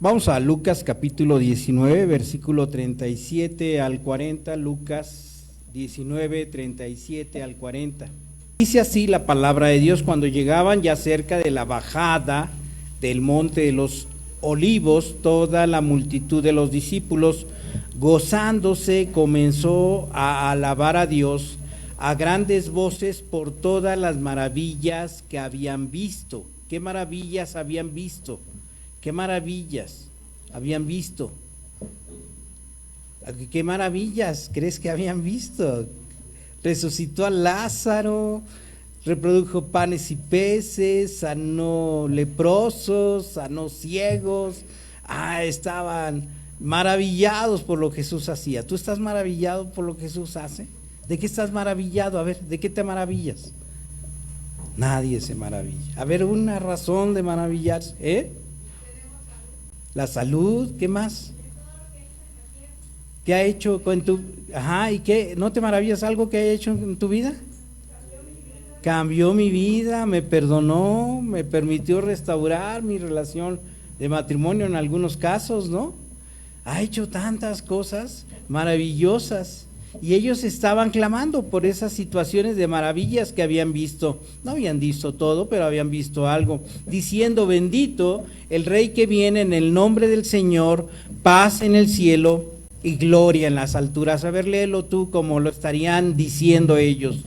Vamos a Lucas capítulo 19, versículo 37 al 40, Lucas 19, 37 al 40. Dice así la palabra de Dios: cuando llegaban ya cerca de la bajada del monte de los Olivos, toda la multitud de los discípulos, gozándose, comenzó a alabar a Dios a grandes voces por todas las maravillas que habían visto. ¿Qué maravillas habían visto? ¿Qué maravillas habían visto? ¿Qué maravillas crees que habían visto? Resucitó a Lázaro, reprodujo panes y peces, sanó leprosos, sanó ciegos. Estaban maravillados por lo que Jesús hacía. ¿Tú estás maravillado por lo que Jesús hace? ¿De qué estás maravillado? A ver, ¿de qué te maravillas? Nadie se maravilla. A ver, una razón de maravillarse, La salud, ¿qué más? ¿Qué ha hecho con tu... ¿Y qué? ¿No te maravillas algo que haya hecho en tu vida? Cambió mi vida, me perdonó, me permitió restaurar mi relación de matrimonio en algunos casos, ¿no? Ha hecho tantas cosas maravillosas. Y ellos estaban clamando por esas situaciones de maravillas que habían visto. No habían visto todo, pero habían visto algo. Diciendo: bendito el Rey que viene en el nombre del Señor, paz en el cielo y gloria en las alturas. A ver, léelo tú como lo estarían diciendo ellos.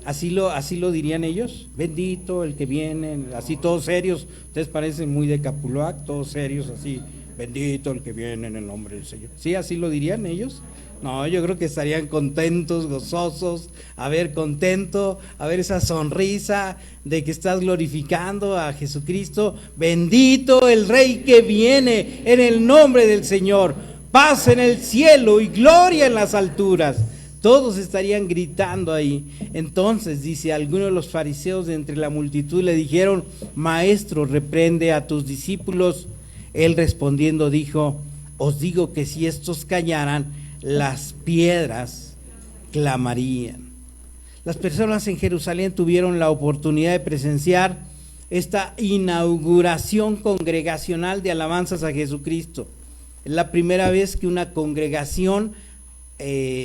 Así lo dirían ellos. Bendito el que viene, así todos serios. Ustedes parecen muy de Capulac, todos serios así. Bendito el que viene en el nombre del Señor. ¿Sí, así lo dirían ellos? No, yo creo que estarían contentos, gozosos. A ver, contento, a ver esa sonrisa de que estás glorificando a Jesucristo. Bendito el Rey que viene en el nombre del Señor. Paz en el cielo y gloria en las alturas. Todos estarían gritando ahí. Entonces, dice, algunos de los fariseos de entre la multitud le dijeron: Maestro, reprende a tus discípulos. Él respondiendo dijo: os digo que si estos callaran, las piedras clamarían. Las personas en Jerusalén tuvieron la oportunidad de presenciar esta inauguración congregacional de alabanzas a Jesucristo. Es la primera vez que una congregación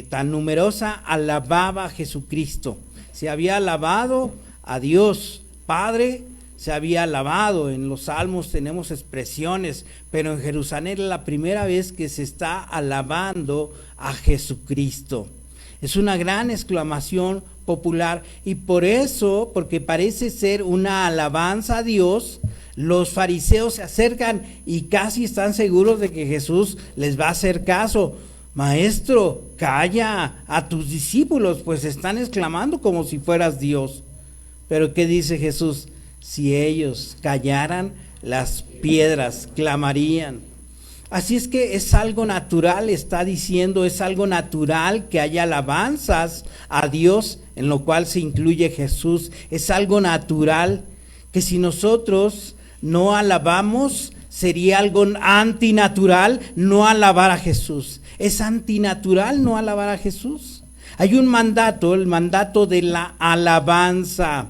tan numerosa alababa a Jesucristo. Se había alabado a Dios Padre, se había alabado, en los salmos tenemos expresiones, pero en Jerusalén es la primera vez que se está alabando a Jesucristo. Es una gran exclamación popular, y por eso, porque parece ser una alabanza a Dios, los fariseos se acercan y casi están seguros de que Jesús les va a hacer caso. Maestro, calla a tus discípulos, pues están exclamando como si fueras Dios. Pero ¿qué dice Jesús? Si ellos callaran, las piedras clamarían. Así es que es algo natural, está diciendo, es algo natural que haya alabanzas a Dios, en lo cual se incluye Jesús. Es algo natural que si nosotros no alabamos, sería algo antinatural no alabar a Jesús. Es antinatural no alabar a Jesús. Hay un mandato, el mandato de la alabanza.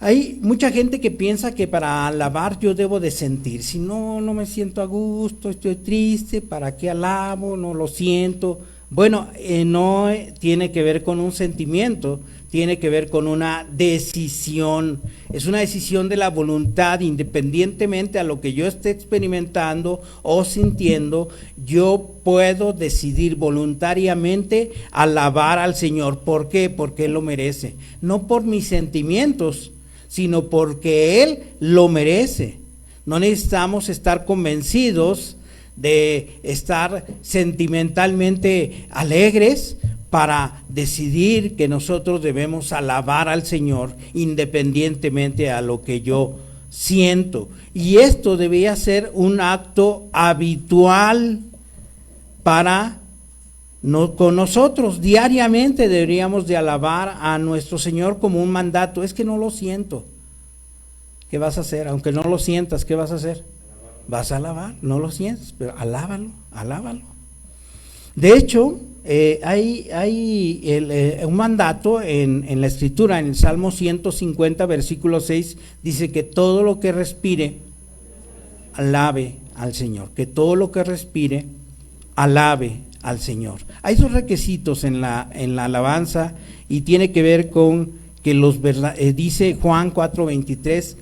Hay mucha gente que piensa que para alabar yo debo de sentir. Si no me siento a gusto, estoy triste, ¿para qué alabo? No lo siento. Bueno, no tiene que ver con un sentimiento, tiene que ver con una decisión. Es una decisión de la voluntad, independientemente a lo que yo esté experimentando o sintiendo, yo puedo decidir voluntariamente alabar al Señor. ¿Por qué? Porque Él lo merece. No por mis sentimientos, sino porque Él lo merece. No necesitamos estar convencidos de estar sentimentalmente alegres para decidir que nosotros debemos alabar al Señor independientemente a lo que yo siento. Y esto debía ser un acto habitual con nosotros. Diariamente deberíamos de alabar a nuestro Señor como un mandato. Es que no lo siento. ¿Qué vas a hacer? Aunque no lo sientas, ¿qué vas a hacer? Vas a alabar, no lo sientes, pero alábalo. De hecho, Hay un mandato en la Escritura, en el Salmo 150, versículo 6, dice que todo lo que respire, alabe al Señor. Que todo lo que respire, alabe al Señor. Hay dos requisitos en la alabanza y tiene que ver con que dice Juan 4:23,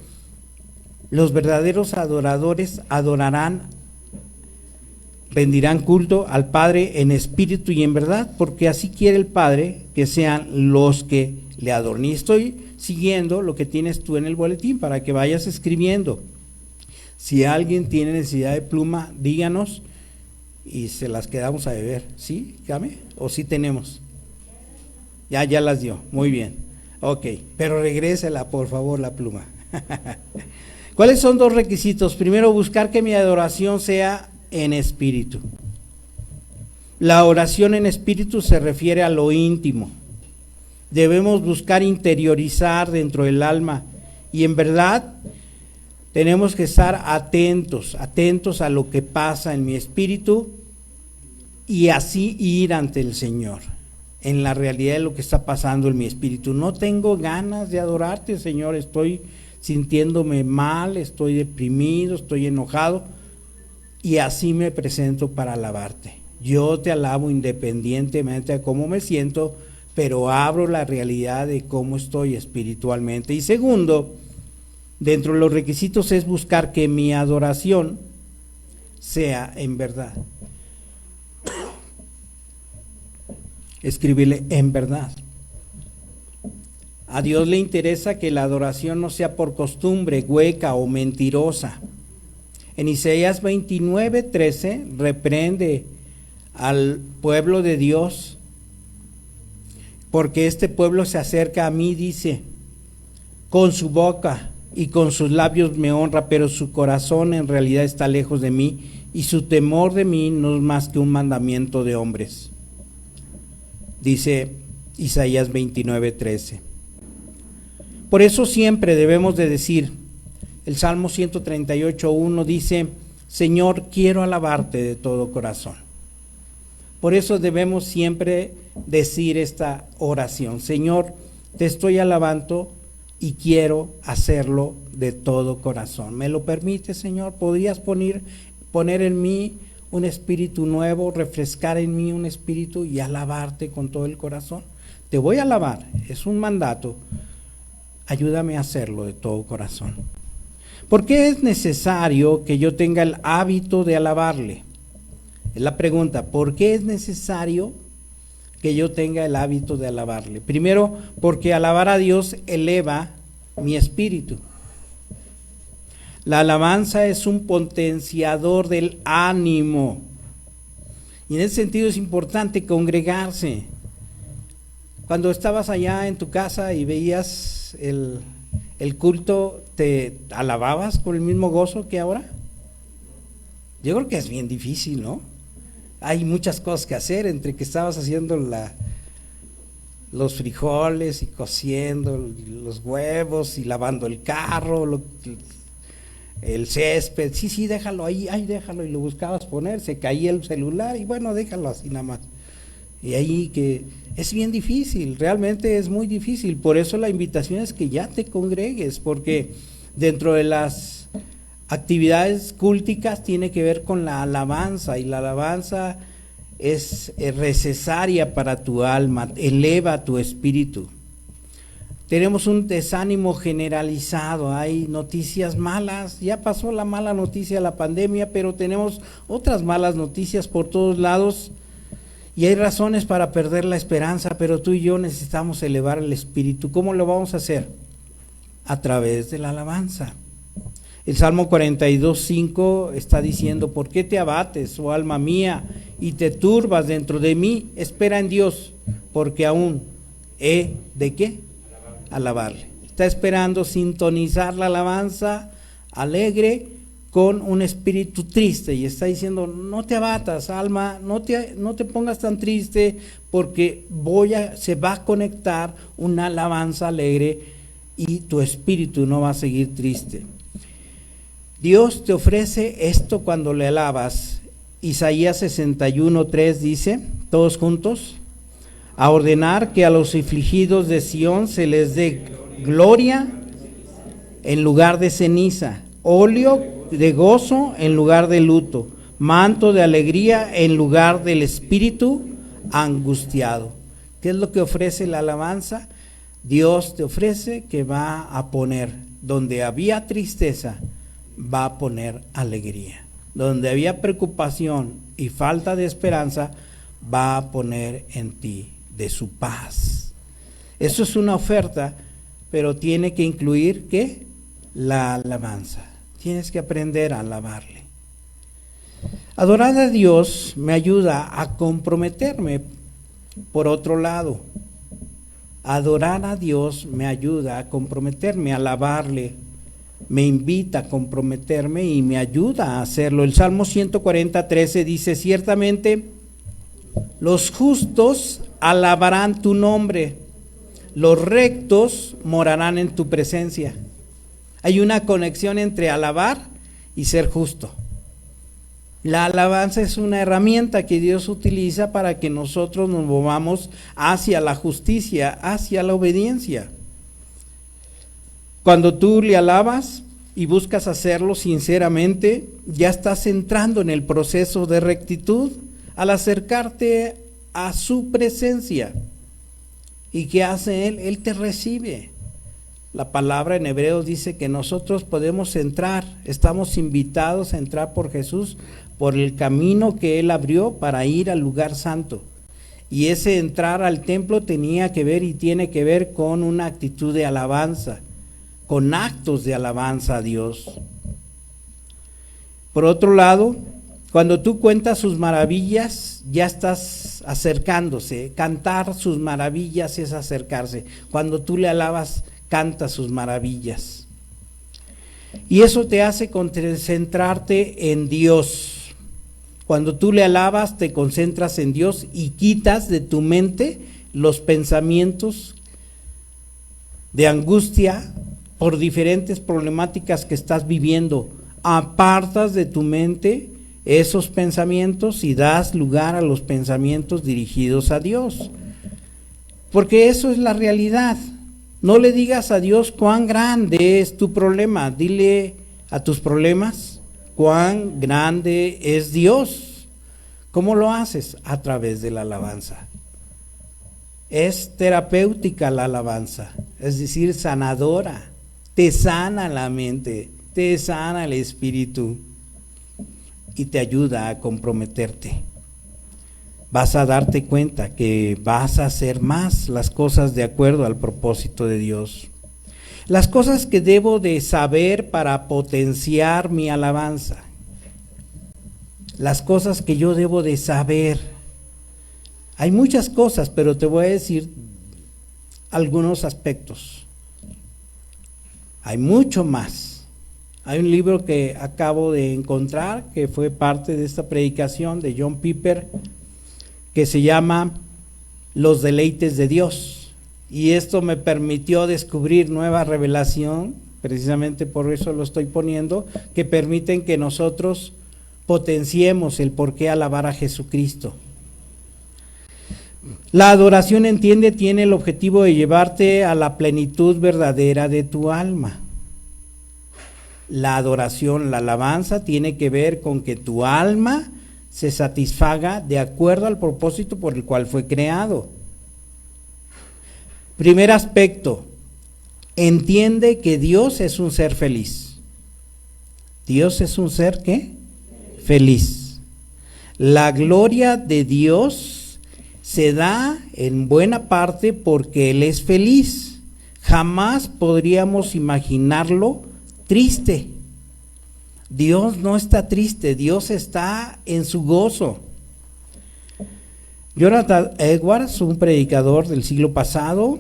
los verdaderos adoradores adorarán, rendirán culto al Padre en espíritu y en verdad, porque así quiere el Padre que sean los que le adoren. Y estoy siguiendo lo que tienes tú en el boletín para que vayas escribiendo. Si alguien tiene necesidad de pluma, díganos y se las quedamos a beber. ¿Sí, Game? ¿O sí tenemos? Ya las dio. Muy bien. Ok, pero regrésela, por favor, la pluma. ¿Cuáles son dos requisitos? Primero, buscar que mi adoración sea en espíritu. La oración en espíritu se refiere a lo íntimo. Debemos buscar interiorizar dentro del alma y en verdad tenemos que estar atentos a lo que pasa en mi espíritu y así ir ante el Señor en la realidad de lo que está pasando en mi espíritu. No tengo ganas de adorarte, Señor, estoy sintiéndome mal, estoy deprimido, estoy enojado y así me presento para alabarte. Yo te alabo independientemente de cómo me siento, pero abro la realidad de cómo estoy espiritualmente. Y segundo, dentro de los requisitos es buscar que mi adoración sea en verdad. Escribirle en verdad. A Dios le interesa que la adoración no sea por costumbre, hueca o mentirosa. En Isaías 29:13 reprende al pueblo de Dios, porque este pueblo se acerca a mí, dice, con su boca y con sus labios me honra, pero su corazón en realidad está lejos de mí, y su temor de mí no es más que un mandamiento de hombres. Dice Isaías 29:13. Por eso siempre debemos de decir, el Salmo 138:1 dice, Señor, quiero alabarte de todo corazón. Por eso debemos siempre decir esta oración, Señor, te estoy alabando y quiero hacerlo de todo corazón. ¿Me lo permite, Señor? ¿Podrías poner en mí un espíritu nuevo, refrescar en mí un espíritu y alabarte con todo el corazón? Te voy a alabar, es un mandato. Ayúdame a hacerlo de todo corazón. ¿Por qué es necesario que yo tenga el hábito de alabarle? Es la pregunta, ¿por qué es necesario que yo tenga el hábito de alabarle? Primero, porque alabar a Dios eleva mi espíritu. La alabanza es un potenciador del ánimo. Y en ese sentido es importante congregarse. Cuando estabas allá en tu casa y veías el culto, ¿te alababas con el mismo gozo que ahora? Yo creo que es bien difícil, ¿no? Hay muchas cosas que hacer, entre que estabas haciendo los frijoles y cociendo los huevos y lavando el carro, el césped, sí, déjalo ahí, déjalo, y lo buscabas poner, se caía el celular y bueno, déjalo así nada más. Y ahí que es bien difícil, realmente es muy difícil, por eso la invitación es que ya te congregues, porque dentro de las actividades cúlticas tiene que ver con la alabanza, y la alabanza es necesaria para tu alma, eleva tu espíritu. Tenemos un desánimo generalizado, hay noticias malas, ya pasó la mala noticia de la pandemia, pero tenemos otras malas noticias por todos lados y hay razones para perder la esperanza, pero tú y yo necesitamos elevar el espíritu. ¿Cómo lo vamos a hacer? A través de la alabanza. El Salmo 42:5 está diciendo, ¿por qué te abates, oh alma mía, y te turbas dentro de mí? Espera en Dios, porque aún he de ¿qué? Alabarle. Está esperando sintonizar la alabanza alegre con un espíritu triste y está diciendo, no te abatas, alma, no te pongas tan triste, porque se va a conectar una alabanza alegre y tu espíritu no va a seguir triste. Dios te ofrece esto cuando le alabas Isaías 61:3 dice, todos juntos, a ordenar que a los afligidos de Sión se les dé gloria en lugar de ceniza, óleo de gozo en lugar de luto, manto de alegría en lugar del espíritu angustiado. ¿Qué es lo que ofrece la alabanza? Dios te ofrece que va a poner, donde había tristeza, va a poner alegría. Donde había preocupación y falta de esperanza, va a poner en ti de su paz. Eso es una oferta, pero tiene que incluir, ¿qué? La alabanza. Tienes que aprender a alabarle. Adorar a Dios me ayuda a comprometerme. Por otro lado, adorar a Dios me ayuda a comprometerme, a alabarle, me invita a comprometerme y me ayuda a hacerlo. El Salmo 140:13 dice, ciertamente los justos alabarán tu nombre, los rectos morarán en tu presencia. Hay una conexión entre alabar y ser justo. La alabanza es una herramienta que Dios utiliza para que nosotros nos movamos hacia la justicia, hacia la obediencia. Cuando tú le alabas y buscas hacerlo sinceramente, ya estás entrando en el proceso de rectitud al acercarte a su presencia. ¿Y qué hace Él? Él te recibe. La palabra en Hebreos dice que nosotros podemos entrar, estamos invitados a entrar por Jesús, por el camino que Él abrió para ir al lugar santo. Y ese entrar al templo tenía que ver y tiene que ver con una actitud de alabanza, con actos de alabanza a Dios. Por otro lado, cuando tú cuentas sus maravillas, ya estás acercándose. Cantar sus maravillas es acercarse. Cuando tú le alabas, canta sus maravillas. Y eso te hace concentrarte en Dios. Cuando tú le alabas, te concentras en Dios y quitas de tu mente los pensamientos de angustia por diferentes problemáticas que estás viviendo. Apartas de tu mente esos pensamientos y das lugar a los pensamientos dirigidos a Dios. Porque eso es la realidad. No le digas a Dios cuán grande es tu problema. Dile a tus problemas cuán grande es Dios. ¿Cómo lo haces? A través de la alabanza. Es terapéutica la alabanza, es decir, sanadora. Te sana la mente, te sana el espíritu y te ayuda a comprometerte. Vas a darte cuenta que vas a hacer más las cosas de acuerdo al propósito de Dios. Las cosas que debo de saber para potenciar mi alabanza. Las cosas que yo debo de saber. Hay muchas cosas, pero te voy a decir algunos aspectos. Hay mucho más. Hay un libro que acabo de encontrar que fue parte de esta predicación de John Piper que se llama Los deleites de Dios. Y esto me permitió descubrir nueva revelación, precisamente por eso lo estoy poniendo, que permiten que nosotros potenciemos el por qué alabar a Jesucristo. La adoración, entiende, tiene el objetivo de llevarte a la plenitud verdadera de tu alma. La adoración, la alabanza, tiene que ver con que tu alma se satisfaga de acuerdo al propósito por el cual fue creado. Primer aspecto, entiende que Dios es un ser feliz. Dios es un ser, ¿qué? Feliz. La gloria de Dios se da en buena parte porque Él es feliz. Jamás podríamos imaginarlo triste. Dios no está triste, Dios está en su gozo. Jonathan Edwards, un predicador del siglo pasado,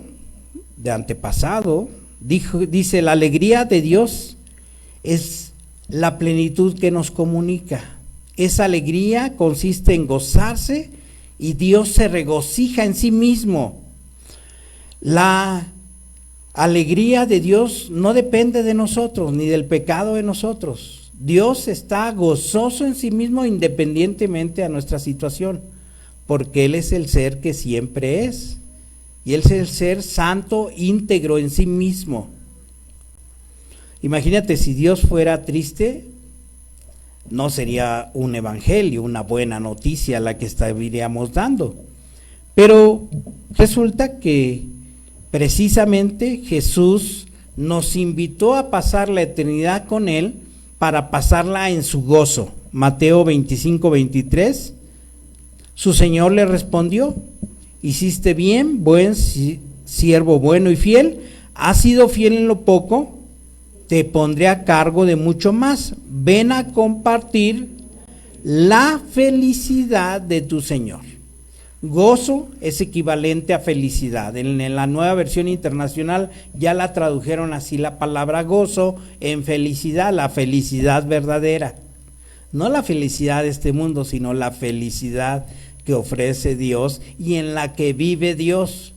de antepasado, dice, la alegría de Dios es la plenitud que nos comunica. Esa alegría consiste en gozarse y Dios se regocija en sí mismo. La alegría de Dios no depende de nosotros, ni del pecado de nosotros. Dios está gozoso en sí mismo independientemente a nuestra situación, porque Él es el ser que siempre es, y Él es el ser santo, íntegro en sí mismo. Imagínate si Dios fuera triste, no sería un evangelio, una buena noticia la que estaríamos dando. Pero resulta que precisamente Jesús nos invitó a pasar la eternidad con Él para pasarla en su gozo. Mateo 25:23, su Señor le respondió: hiciste bien, buen siervo bueno y fiel, has sido fiel en lo poco, te pondré a cargo de mucho más, ven a compartir la felicidad de tu Señor. Gozo es equivalente a felicidad. En la Nueva Versión Internacional ya la tradujeron así la palabra gozo en felicidad, la felicidad verdadera. No la felicidad de este mundo, sino la felicidad que ofrece Dios y en la que vive Dios.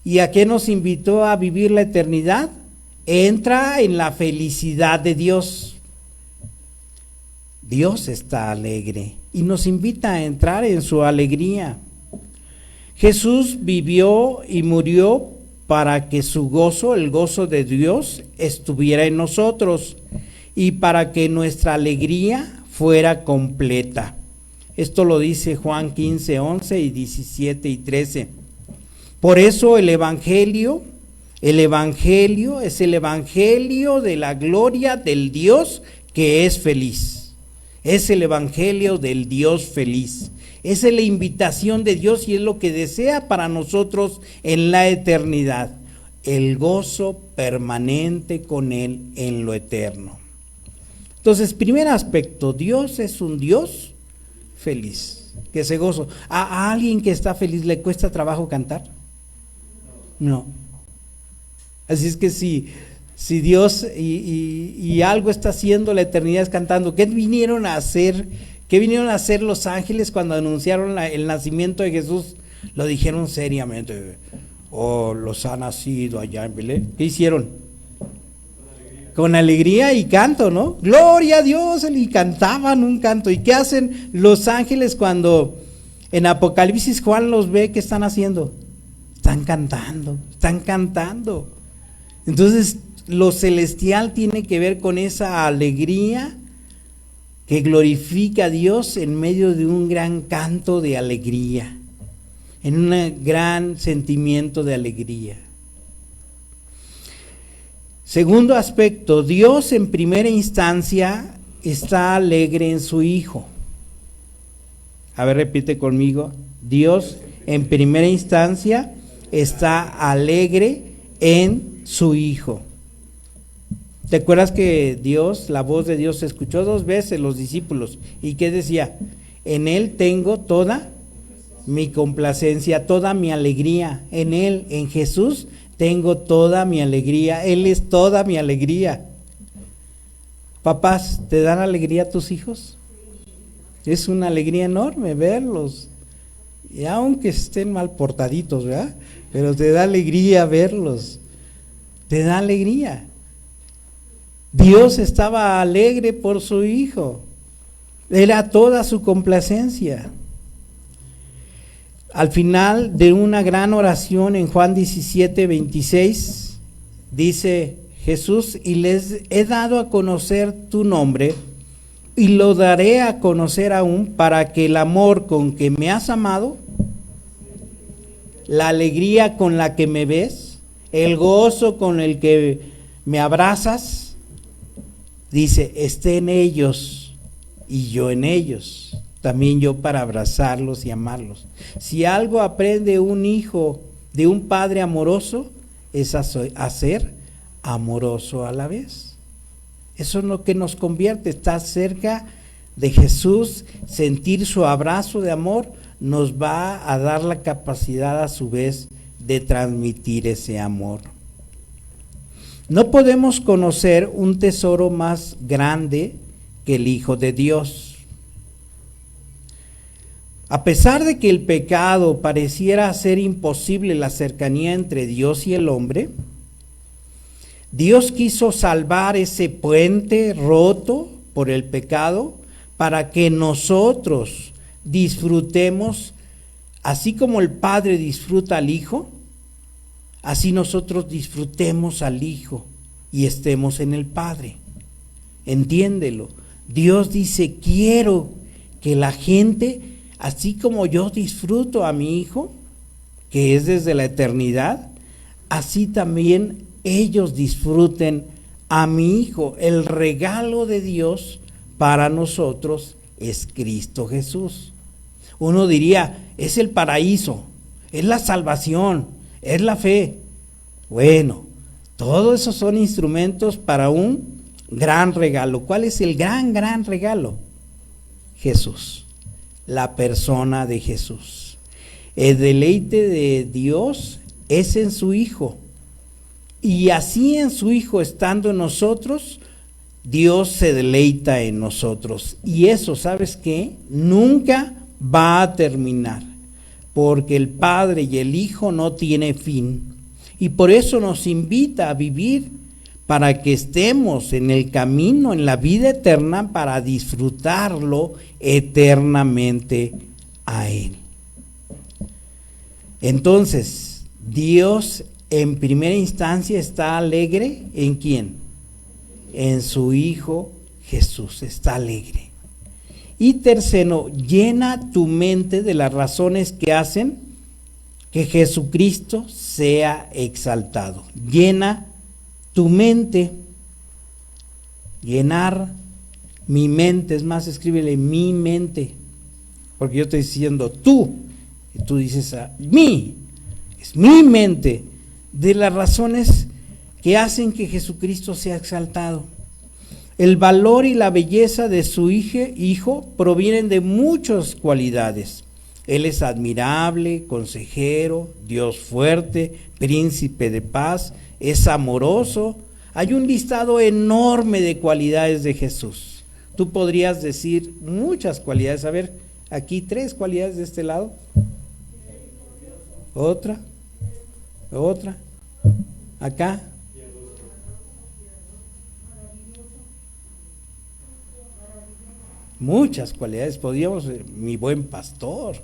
¿Y a qué nos invitó a vivir la eternidad? Entra en la felicidad de Dios. Dios está alegre y nos invita a entrar en su alegría. Jesús vivió y murió para que su gozo, el gozo de Dios, estuviera en nosotros y para que nuestra alegría fuera completa. Esto lo dice Juan 15:11 y 17 y 13. Por eso el Evangelio es el Evangelio de la gloria del Dios que es feliz. Es el Evangelio del Dios feliz. Es la invitación de Dios y es lo que desea para nosotros en la eternidad. El gozo permanente con Él en lo eterno. Entonces, primer aspecto, Dios es un Dios feliz, que se gozo. ¿A alguien que está feliz le cuesta trabajo cantar? No. Así es que si Dios y algo está haciendo, la eternidad es cantando. ¿Qué vinieron a hacer? ¿Qué vinieron a hacer los ángeles cuando anunciaron el nacimiento de Jesús? Lo dijeron seriamente. Oh, los ha nacido allá en Belén. ¿Qué hicieron? Con alegría y canto, ¿no? Gloria a Dios, y cantaban un canto. ¿Y qué hacen los ángeles cuando en Apocalipsis Juan los ve? ¿Qué están haciendo? Están cantando, están cantando. Entonces, lo celestial tiene que ver con esa alegría que glorifica a Dios en medio de un gran canto de alegría, en un gran sentimiento de alegría. Segundo aspecto, Dios en primera instancia está alegre en su Hijo. A ver, repite conmigo. Dios en primera instancia está alegre en su Hijo. ¿Te acuerdas que la voz de Dios se escuchó 2 veces los discípulos? ¿Y qué decía? En Él tengo toda mi complacencia, toda mi alegría. En Él, en Jesús, tengo toda mi alegría. Él es toda mi alegría. Papás, ¿te dan alegría a tus hijos? Es una alegría enorme verlos. Y aunque estén mal portaditos, ¿verdad? Pero te da alegría verlos. Te da alegría. Dios estaba alegre por su Hijo. Era toda su complacencia. Al final de una gran oración en Juan 17:26, dice Jesús: y les he dado a conocer tu nombre, y lo daré a conocer aún, para que el amor con que me has amado, la alegría con la que me ves, el gozo con el que me abrazas, dice, esté en ellos y yo en ellos, también yo para abrazarlos y amarlos. Si algo aprende un hijo de un padre amoroso, es a ser amoroso a la vez. Eso es lo que nos convierte, estar cerca de Jesús, sentir su abrazo de amor, nos va a dar la capacidad a su vez de transmitir ese amor. No podemos conocer un tesoro más grande que el Hijo de Dios. A pesar de que el pecado pareciera hacer imposible la cercanía entre Dios y el hombre, Dios quiso salvar ese puente roto por el pecado, para que nosotros disfrutemos, así como el Padre disfruta al Hijo, así nosotros disfrutemos al Hijo y estemos en el Padre. Entiéndelo. Dios dice, quiero que la gente, así como yo disfruto a mi Hijo, que es desde la eternidad, así también ellos disfruten a mi Hijo. El regalo de Dios para nosotros es Cristo Jesús. Uno diría, es el paraíso, es la salvación, es la fe. Bueno, todos esos son instrumentos para un gran regalo. ¿Cuál es el gran regalo? Jesús, la persona de Jesús. El deleite de Dios es en su Hijo. Y así en su Hijo estando en nosotros, Dios se deleita en nosotros. Y eso, ¿sabes qué? Nunca va a terminar, porque el Padre y el Hijo no tienen fin. Y por eso nos invita a vivir para que estemos en el camino, en la vida eterna, para disfrutarlo eternamente a Él. Entonces, Dios en primera instancia está alegre, ¿en quién? En su Hijo Jesús, está alegre. Y tercero, llena tu mente de las razones que hacen que Jesucristo sea exaltado. Llena tu mente. Llenar mi mente, es más, escríbele mi mente, porque yo estoy diciendo tú, y tú dices a mí, es mi mente, de las razones que hacen que Jesucristo sea exaltado. El valor y la belleza de su Hijo provienen de muchas cualidades. Él es admirable, consejero, Dios fuerte, príncipe de paz, es amoroso. Hay un listado enorme de cualidades de Jesús. Tú podrías decir muchas cualidades. A ver, aquí 3 cualidades de este lado. Otra. Acá. Muchas cualidades, podríamos, mi buen pastor,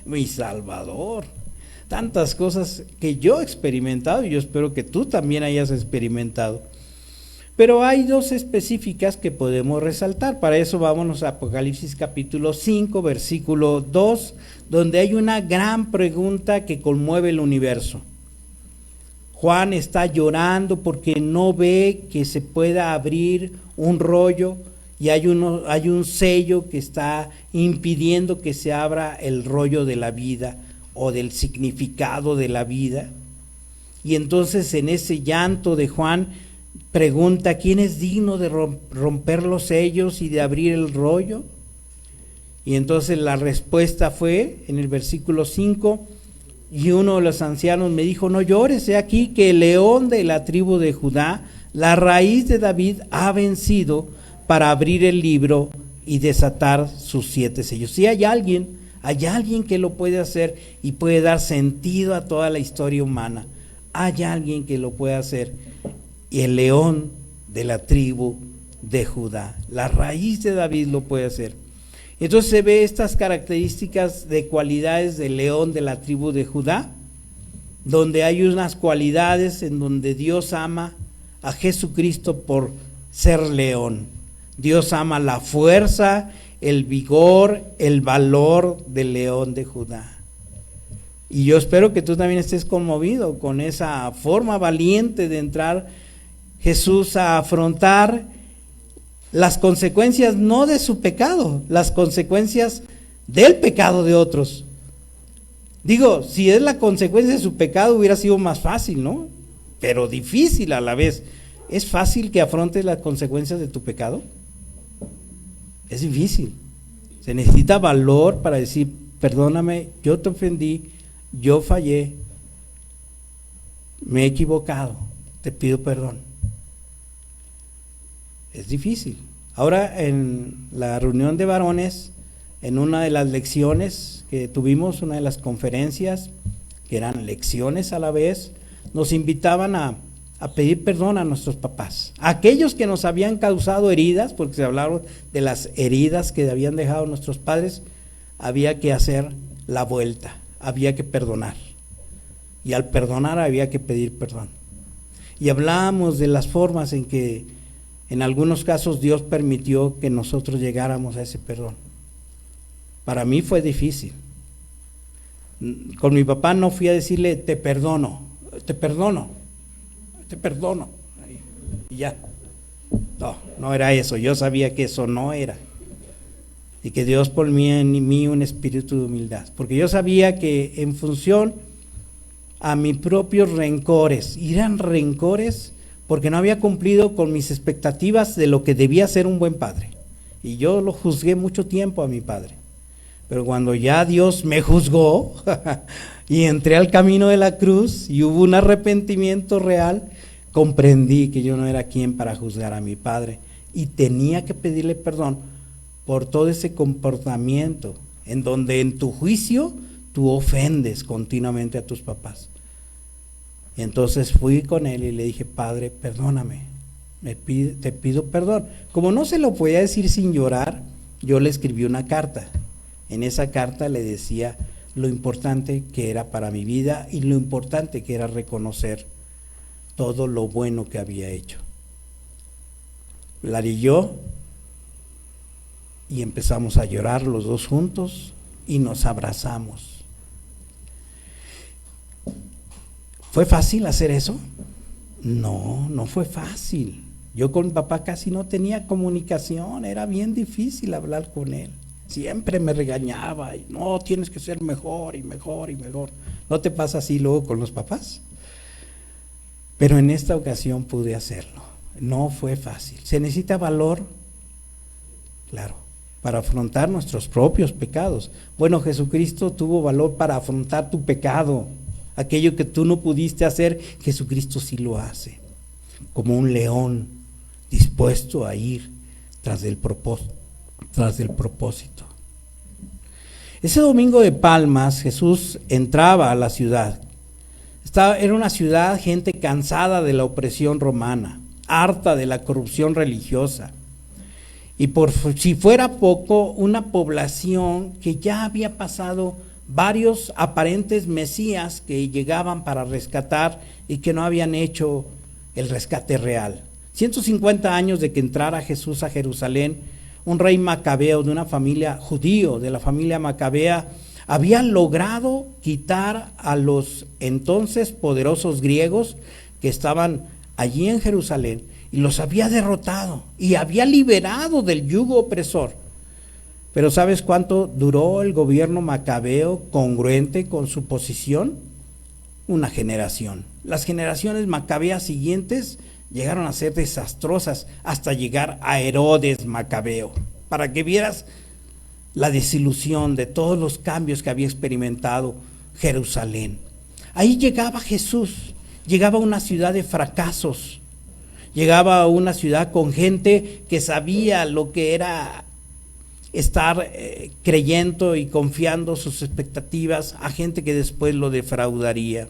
mi salvador, tantas cosas que yo he experimentado y yo espero que tú también hayas experimentado. Pero hay 2 específicas que podemos resaltar. Para eso vámonos a Apocalipsis capítulo 5, versículo 2, donde hay una gran pregunta que conmueve el universo. Juan está llorando porque no ve que se pueda abrir un rollo y hay un sello que está impidiendo que se abra el rollo de la vida o del significado de la vida. Y entonces en ese llanto de Juan pregunta, ¿quién es digno de romper los sellos y de abrir el rollo? Y entonces la respuesta fue en el versículo 5, y uno de los ancianos me dijo, no llores, he aquí que el león de la tribu de Judá, la raíz de David, ha vencido para abrir el libro y desatar sus 7 sellos. Si hay alguien que lo puede hacer y puede dar sentido a toda la historia humana. Hay alguien que lo puede hacer. Y el león de la tribu de Judá, la raíz de David, lo puede hacer. Entonces se ve estas características de cualidades del león de la tribu de Judá, donde hay unas cualidades en donde Dios ama a Jesucristo por ser león. Dios ama la fuerza, el vigor, el valor del león de Judá. Y yo espero que tú también estés conmovido con esa forma valiente de entrar Jesús a afrontar las consecuencias no de su pecado, las consecuencias del pecado de otros. Digo, si es la consecuencia de su pecado hubiera sido más fácil, ¿no? Pero difícil a la vez. ¿Es fácil que afrontes las consecuencias de tu pecado? Es difícil. Se necesita valor para decir, perdóname, yo te ofendí, yo fallé, me he equivocado, te pido perdón. Es difícil. Ahora en la reunión de varones, en una de las lecciones que tuvimos, una de las conferencias, que eran lecciones a la vez, nos invitaban a a pedir perdón a nuestros papás. Aquellos que nos habían causado heridas, porque se hablaron de las heridas que habían dejado nuestros padres, había que hacer la vuelta, había que perdonar. Y al perdonar había que pedir perdón. Y hablábamos de las formas en que en algunos casos Dios permitió que nosotros llegáramos a ese perdón. Para mí fue difícil. Con mi papá no fui a decirle, te perdono, te perdono, te perdono. Y ya. No, no era eso. Yo sabía que eso no era. Y que Dios ponía en mí un espíritu de humildad. Porque yo sabía que en función a mis propios rencores, eran rencores porque no había cumplido con mis expectativas de lo que debía ser un buen padre. Y yo lo juzgué mucho tiempo a mi padre. Pero cuando ya Dios me juzgó y entré al camino de la cruz y hubo un arrepentimiento real, comprendí que yo no era quien para juzgar a mi padre y tenía que pedirle perdón por todo ese comportamiento en donde en tu juicio tú ofendes continuamente a tus papás. Entonces fui con él y le dije, Padre, perdóname, te pido perdón. Como no se lo podía decir sin llorar, yo le escribí una carta. En esa carta le decía lo importante que era para mi vida y lo importante que era reconocer todo lo bueno que había hecho. La leyó y empezamos a llorar los dos juntos y nos abrazamos. ¿Fue fácil hacer eso? No, no fue fácil. Yo con mi papá casi no tenía comunicación, era bien difícil hablar con él. Siempre me regañaba, y no, tienes que ser mejor y mejor y mejor. ¿No te pasa así luego con los papás? Pero en esta ocasión pude hacerlo. No fue fácil. ¿Se necesita valor? Claro, para afrontar nuestros propios pecados. Bueno, Jesucristo tuvo valor para afrontar tu pecado. Aquello que tú no pudiste hacer, Jesucristo sí lo hace. Como un león dispuesto a ir tras del propósito. Ese domingo de Palmas, Jesús entraba a la ciudad. Era una ciudad, gente cansada de la opresión romana, harta de la corrupción religiosa. Y por si fuera poco, una población que ya había pasado varios aparentes mesías que llegaban para rescatar y que no habían hecho el rescate real. 150 años de que entrara Jesús a Jerusalén, un rey macabeo de una familia judío, de la familia macabea, había logrado quitar a los entonces poderosos griegos que estaban allí en Jerusalén y los había derrotado y había liberado del yugo opresor. Pero ¿sabes cuánto duró el gobierno macabeo congruente con su posición? Una generación. Las generaciones macabeas siguientes llegaron a ser desastrosas hasta llegar a Herodes Macabeo, para que vieras la desilusión de todos los cambios que había experimentado Jerusalén. Ahí llegaba Jesús, llegaba a una ciudad de fracasos, llegaba a una ciudad con gente que sabía lo que era estar creyendo y confiando sus expectativas a gente que después lo defraudaría.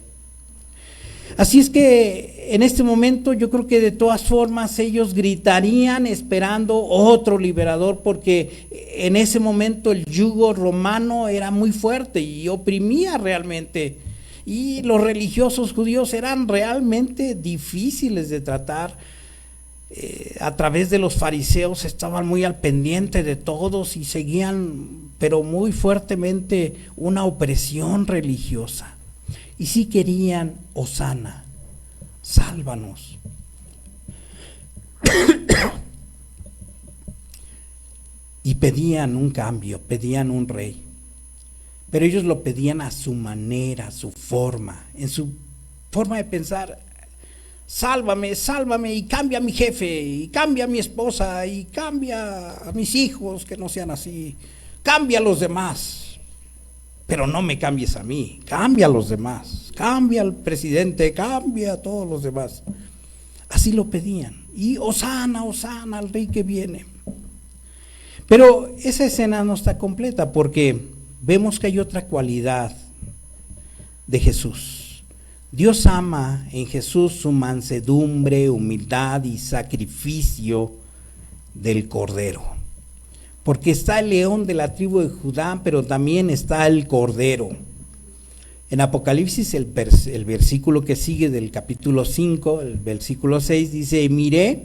Así es que en este momento yo creo que de todas formas ellos gritarían esperando otro liberador, porque en ese momento el yugo romano era muy fuerte y oprimía realmente, y los religiosos judíos eran realmente difíciles de tratar. A través de los fariseos estaban muy al pendiente de todos y seguían, pero muy fuertemente, una opresión religiosa. Y sí querían, Hosana, sálvanos. Y pedían un cambio, pedían un rey. Pero ellos lo pedían a su manera, a su forma, en su forma de pensar. Sálvame, sálvame y cambia a mi jefe, y cambia a mi esposa, y cambia a mis hijos, que no sean así. Cambia a los demás. Pero no me cambies a mí, cambia a los demás, cambia al presidente, cambia a todos los demás. Así lo pedían. Y Hosana, Hosana, al rey que viene. Pero esa escena no está completa, porque vemos que hay otra cualidad de Jesús. Dios ama en Jesús su mansedumbre, humildad y sacrificio del Cordero. Porque está el león de la tribu de Judá, pero también está el Cordero. En Apocalipsis, el versículo que sigue del capítulo 5, el versículo 6, dice: miré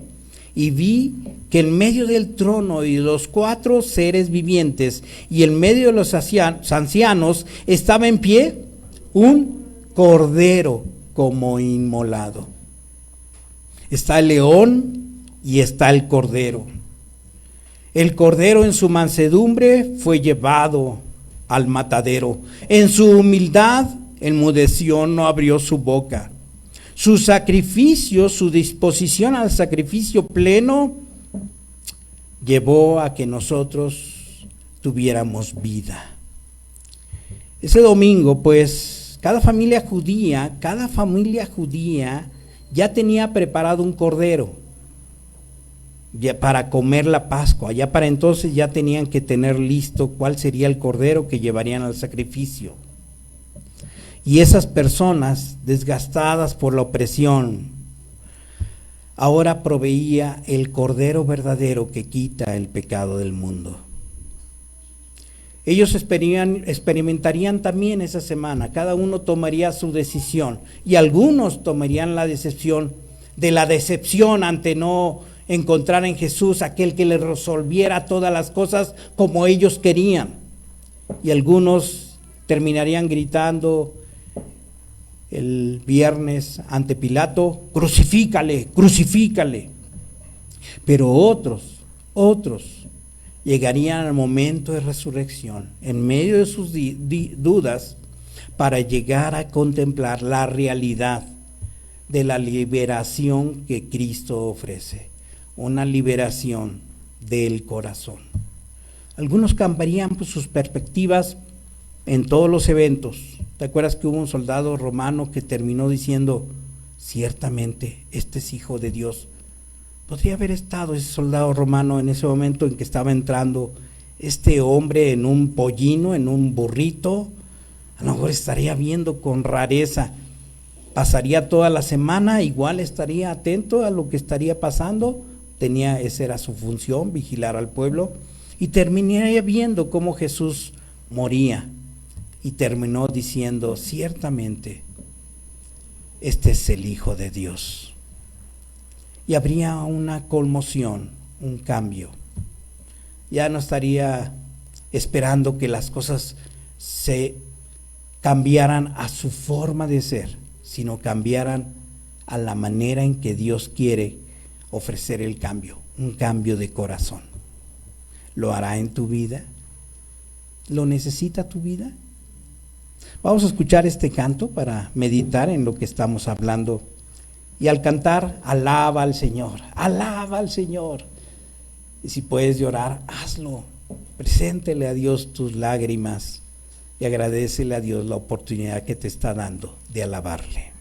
y vi que en medio del trono y de los 4 seres vivientes y en medio de los ancianos estaba en pie un cordero como inmolado. Está el león y está el cordero. El cordero en su mansedumbre fue llevado al matadero. En su humildad enmudeció, no abrió su boca. Su sacrificio, su disposición al sacrificio pleno, llevó a que nosotros tuviéramos vida. Ese domingo, pues, cada familia judía ya tenía preparado un cordero ya para comer la Pascua. Ya para entonces ya tenían que tener listo cuál sería el cordero que llevarían al sacrificio. Y esas personas desgastadas por la opresión, ahora proveía el cordero verdadero que quita el pecado del mundo. Ellos experimentarían también esa semana, cada uno tomaría su decisión, y algunos tomarían la decepción ante no encontrar en Jesús aquel que les resolviera todas las cosas como ellos querían, y algunos terminarían gritando el viernes ante Pilato: crucifícale, crucifícale. Pero otros llegarían al momento de resurrección, en medio de sus dudas, para llegar a contemplar la realidad de la liberación que Cristo ofrece, una liberación del corazón. Algunos cambiarían sus perspectivas en todos los eventos. ¿Te acuerdas que hubo un soldado romano que terminó diciendo: ciertamente este es hijo de Dios? Podría haber estado ese soldado romano en ese momento en que estaba entrando este hombre en un pollino, en un burrito. A lo mejor estaría viendo con rareza, pasaría toda la semana, igual estaría atento a lo que estaría pasando. Esa era su función, vigilar al pueblo, y terminaría viendo cómo Jesús moría, y terminó diciendo: ciertamente este es el Hijo de Dios. Y habría una conmoción, un cambio. Ya no estaría esperando que las cosas se cambiaran a su forma de ser, sino cambiaran a la manera en que Dios quiere ofrecer el cambio, un cambio de corazón. ¿Lo hará en tu vida? ¿Lo necesita tu vida? Vamos a escuchar este canto para meditar en lo que estamos hablando. Y al cantar, alaba al Señor, alaba al Señor. Y si puedes llorar, hazlo. Preséntele a Dios tus lágrimas y agradécele a Dios la oportunidad que te está dando de alabarle.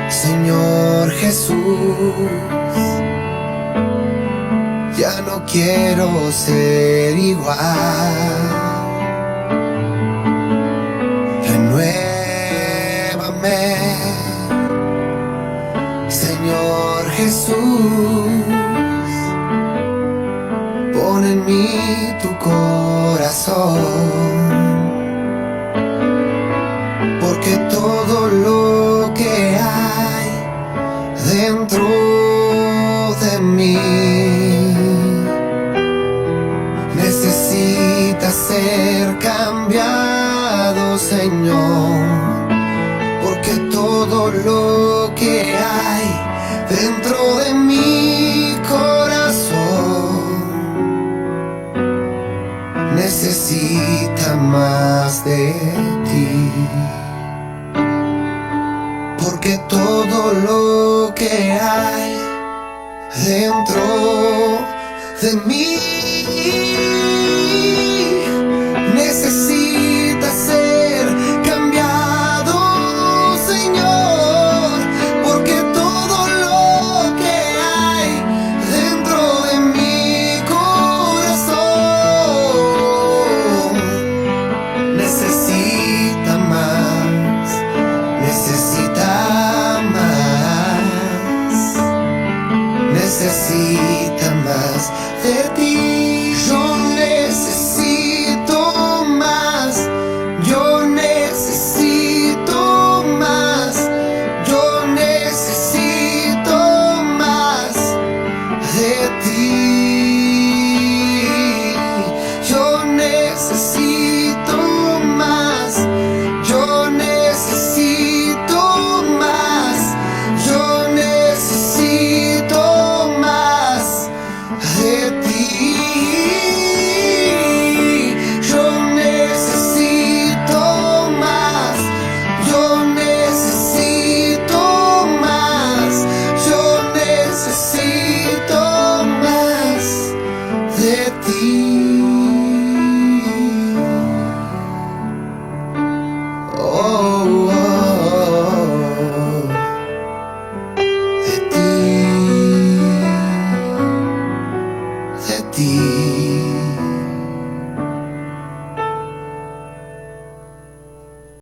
Señor Jesús, ya no quiero ser igual. Renuévame, Señor Jesús, pon en mí tu corazón. Porque todo lo que hay dentro de mí necesita ser cambiado, Señor. Porque todo lo que hay dentro de mi corazón necesita más de ti. Porque todo lo que hay dentro de mí necesita ser necesita más de ti. Yo necesito más, yo necesito más, yo necesito más de ti. Yo necesito más, yo necesito más, yo necesito más de ti. Yo necesito más, yo necesito más, yo necesito más de ti. Oh, oh, oh, de ti, de ti.